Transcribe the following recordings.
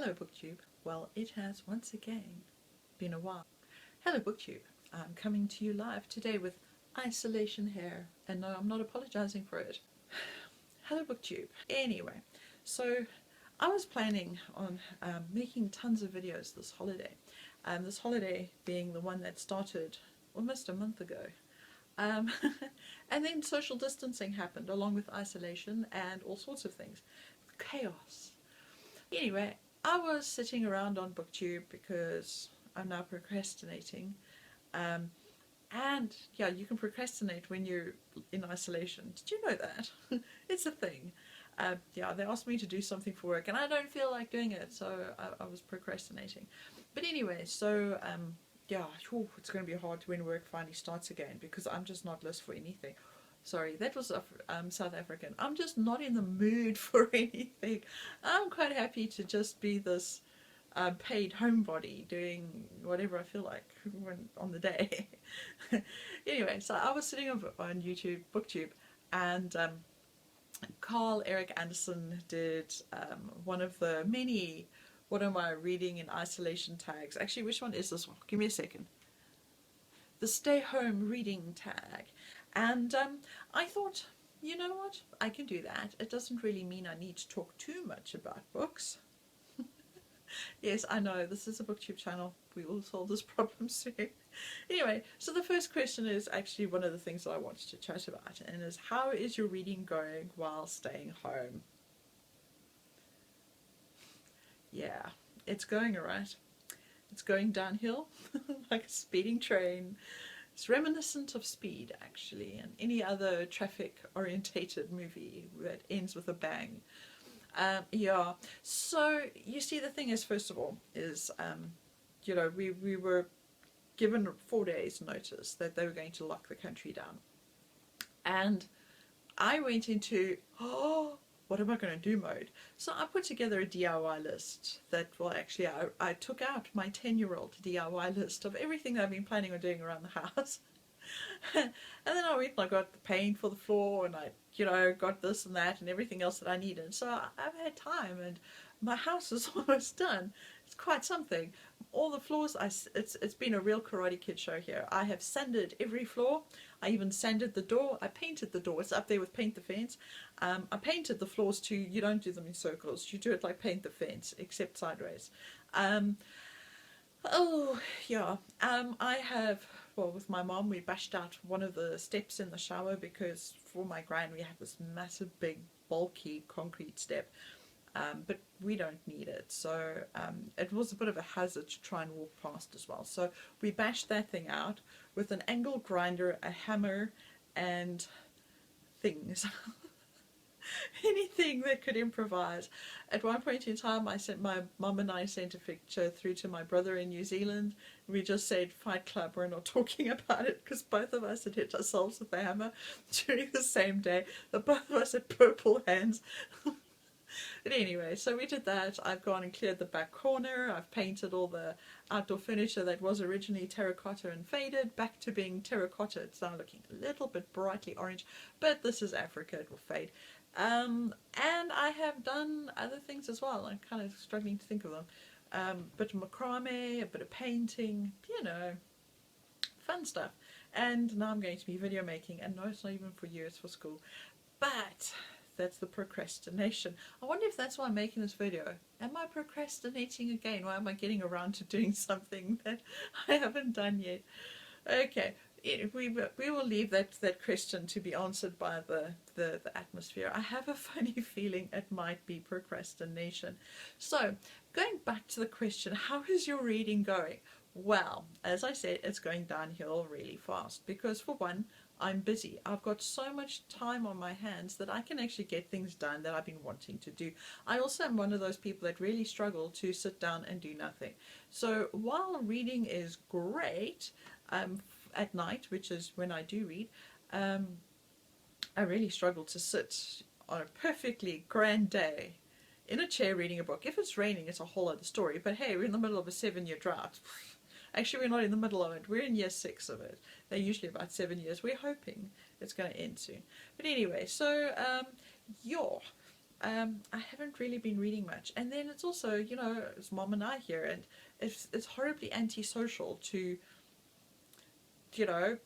Hello BookTube. Well, it has once again been a while. Hello BookTube. I'm coming to you live today with isolation hair, and no, I'm not apologizing for it. Hello BookTube. Anyway, so I was planning on making tons of videos this holiday. This holiday being the one that started almost a month ago. Um, and then social distancing happened along with isolation and all sorts of things. Chaos. Anyway, I was sitting around on BookTube because I'm now procrastinating. And yeah, you can procrastinate when you're in isolation. Did you know that? It's a thing. Yeah, they asked me to do something for work and I don't feel like doing it, so I was procrastinating. But anyway, so yeah, it's going to be hard when work finally starts again because I'm just not list for anything. Sorry, that was South African. I'm just not in the mood for anything. I'm quite happy to just be this paid homebody doing whatever I feel like on the day. Anyway, so I was sitting on YouTube, BookTube, and Carl Eric Anderson did one of the many "What am I reading in isolation" tags. Actually, which one is this one? Give me a second. The stay home reading tag. And I thought, you know what, I can do that. It doesn't really mean I need to talk too much about books. Yes, I know, this is a BookTube channel. We will solve this problem soon. Anyway, so the first question is actually one of the things that I wanted to chat about, and is how is your reading going while staying home? Yeah, it's going alright. It's going downhill like a speeding train. It's reminiscent of Speed, actually, and any other traffic-orientated movie that ends with a bang. Yeah, so you see, the thing is, first of all, is you know, we were given 4 days notice that they were going to lock the country down, and I went into what am I going to do mode. So I put together a DIY list that, well, actually I took out my 10-year-old DIY list of everything that I've been planning on doing around the house. And then I went and I got the paint for the floor, and I, you know, got this and that and everything else that I needed. So I've had time, and my house is almost done. It's quite something. All the floors, it's been a real Karate Kid show here. I have sanded every floor. I even sanded the door. I painted the door. It's up there with Paint the Fence. I painted the floors too. You don't do them in circles. You do it like Paint the Fence, except sideways. Oh, yeah. I have, well, with my mom, we bashed out one of the steps in the shower because for my gran, we have this massive, big, bulky concrete step. But we don't need it, so it was a bit of a hazard to try and walk past as well. So we bashed that thing out with an angle grinder, a hammer, and things. Anything that could improvise. At one point in time, my mum and I sent a picture through to my brother in New Zealand. We just said, Fight Club, we're not talking about it, because both of us had hit ourselves with the hammer during the same day. Both of us had purple hands. But anyway, so we did that. I've gone and cleared the back corner. I've painted all the outdoor furniture that was originally terracotta and faded back to being terracotta. It's now looking a little bit brightly orange, but this is Africa, it will fade. And I have done other things as well. I'm kind of struggling to think of them. A bit of macrame, a bit of painting, you know, fun stuff. And now I'm going to be video making, and no, it's not even for you, it's for school. But that's the procrastination. I wonder if that's why I'm making this video. Am I procrastinating again? Why am I getting around to doing something that I haven't done yet? Okay, we will leave that question to be answered by the atmosphere. I have a funny feeling it might be procrastination. So, going back to the question, how is your reading going? Well, as I said, it's going downhill really fast because, for one, I'm busy. I've got so much time on my hands that I can actually get things done that I've been wanting to do. I also am one of those people that really struggle to sit down and do nothing. So while reading is great at night, which is when I do read, I really struggle to sit on a perfectly grand day in a chair reading a book. If it's raining, it's a whole other story. But hey, we're in the middle of a 7-year drought. Actually, we're not in the middle of it. We're in year 6 of it. They're usually about 7 years. We're hoping it's going to end soon. But anyway, so, I haven't really been reading much. And then it's also, you know, it's Mom and I here, and it's horribly antisocial to, you know,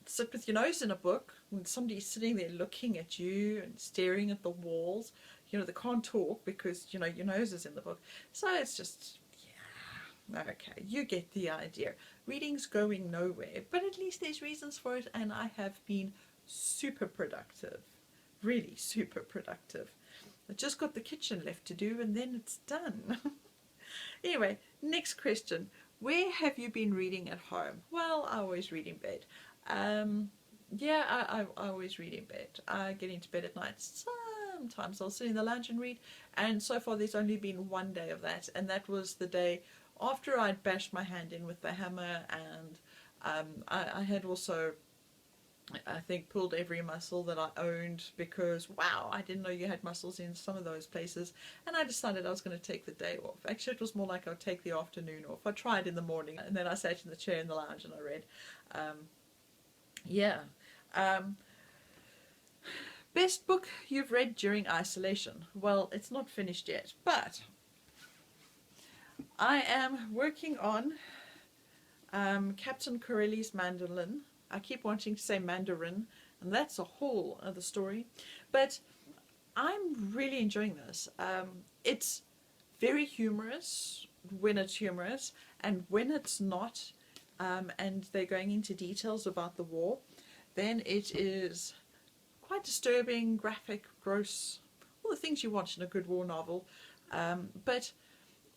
sit with your nose in a book when somebody's sitting there looking at you and staring at the walls. You know, they can't talk because, you know, your nose is in the book. So it's just, yeah, okay, you get the idea. Reading's going nowhere, but at least there's reasons for it, and I have been super productive. Really super productive. I just got the kitchen left to do, and then it's done. Anyway, next question. Where have you been reading at home? Well, I always read in bed. Yeah, I always read in bed. I get into bed at night. Sometimes I'll sit in the lounge and read, and so far there's only been one day of that, and that was the day after I'd bashed my hand in with the hammer, and I had also, I think, pulled every muscle that I owned because, wow, I didn't know you had muscles in some of those places. And I decided I was going to take the day off. Actually, it was more like I'd take the afternoon off. I tried in the morning, and then I sat in the chair in the lounge and I read. Yeah. Um, Best book you've read during isolation? Well, it's not finished yet, but I am working on Captain Corelli's Mandolin. I keep wanting to say Mandarin, and that's a whole other story. But I'm really enjoying this. It's very humorous when it's humorous, and when it's not, and they're going into details about the war, then it is quite disturbing, graphic, gross, all the things you want in a good war novel. But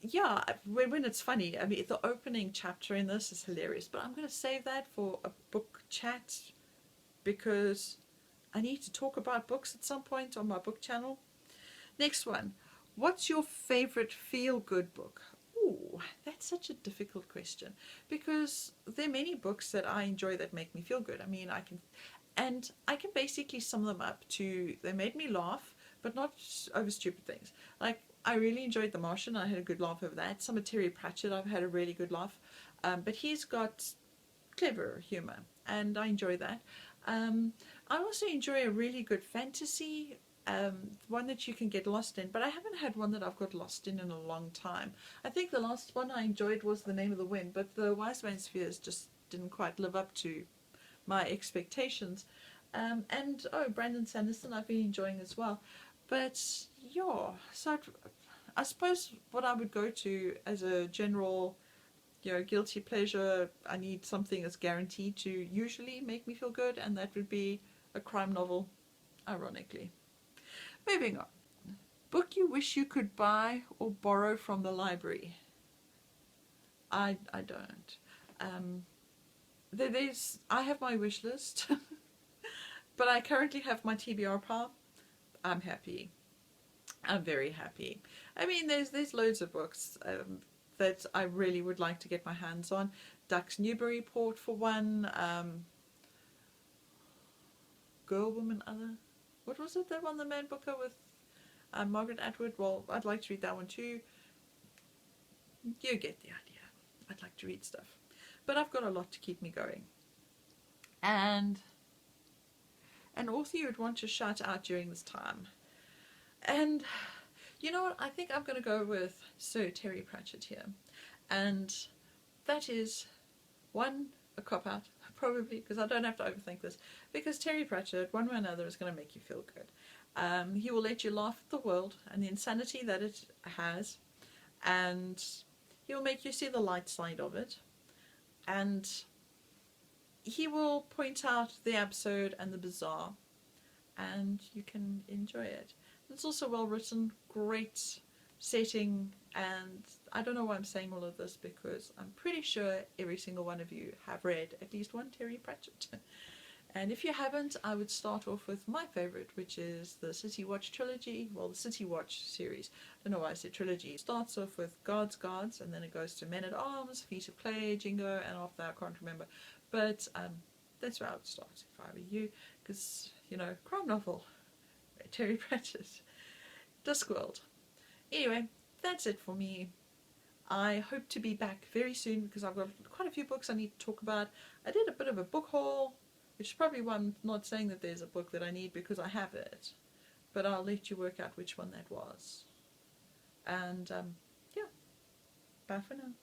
yeah, when it's funny, I mean, the opening chapter in this is hilarious, but I'm going to save that for a book chat because I need to talk about books at some point on my book channel. Next one. What's your favorite feel-good book? Ooh, that's such a difficult question because there are many books that I enjoy that make me feel good. I mean, I can basically sum them up to they made me laugh, but not over stupid things. Like, I really enjoyed The Martian. I had a good laugh over that. Some of Terry Pratchett, I've had a really good laugh. But he's got clever humour, and I enjoy that. I also enjoy a really good fantasy, one that you can get lost in, but I haven't had one that I've got lost in a long time. I think the last one I enjoyed was The Name of the Wind, but the Wise Man's Fears just didn't quite live up to my expectations. And oh, Brandon Sanderson I've been enjoying as well. But yeah, so I suppose what I would go to as a general, you know, guilty pleasure, I need something that's guaranteed to usually make me feel good, and that would be a crime novel, ironically. Moving on. Book you wish you could buy or borrow from the library? I don't. I have my wish list, but I currently have my TBR pile. I'm happy. I'm very happy. I mean, there's loads of books that I really would like to get my hands on. Ducks Newburyport for one. Girl, Woman, Other. What was it? That one, the Man Booker with Margaret Atwood. Well, I'd like to read that one too. You get the idea. I'd like to read stuff, but I've got a lot to keep me going. And an author you would want to shout out during this time. And you know what? I think I'm going to go with Sir Terry Pratchett here. And that is, one, a cop-out, probably, because I don't have to overthink this. Because Terry Pratchett, one way or another, is going to make you feel good. He will let you laugh at the world and the insanity that it has. And he will make you see the light side of it. And he will point out the absurd and the bizarre. And you can enjoy it. It's also well written, great setting, and I don't know why I'm saying all of this because I'm pretty sure every single one of you have read at least one Terry Pratchett. And if you haven't, I would start off with my favourite, which is the City Watch trilogy, well, the City Watch series. I don't know why I said trilogy. It starts off with Guards, and then it goes to Men at Arms, Feet of Clay, Jingo, and after that I can't remember. But that's where I would start if I were you, because, you know, crime novel. Terry Pratchett. Discworld. Anyway, that's it for me. I hope to be back very soon because I've got quite a few books I need to talk about. I did a bit of a book haul, which is probably why I'm not saying that there's a book that I need because I have it. but I'll let you work out which one that was. And yeah, bye for now.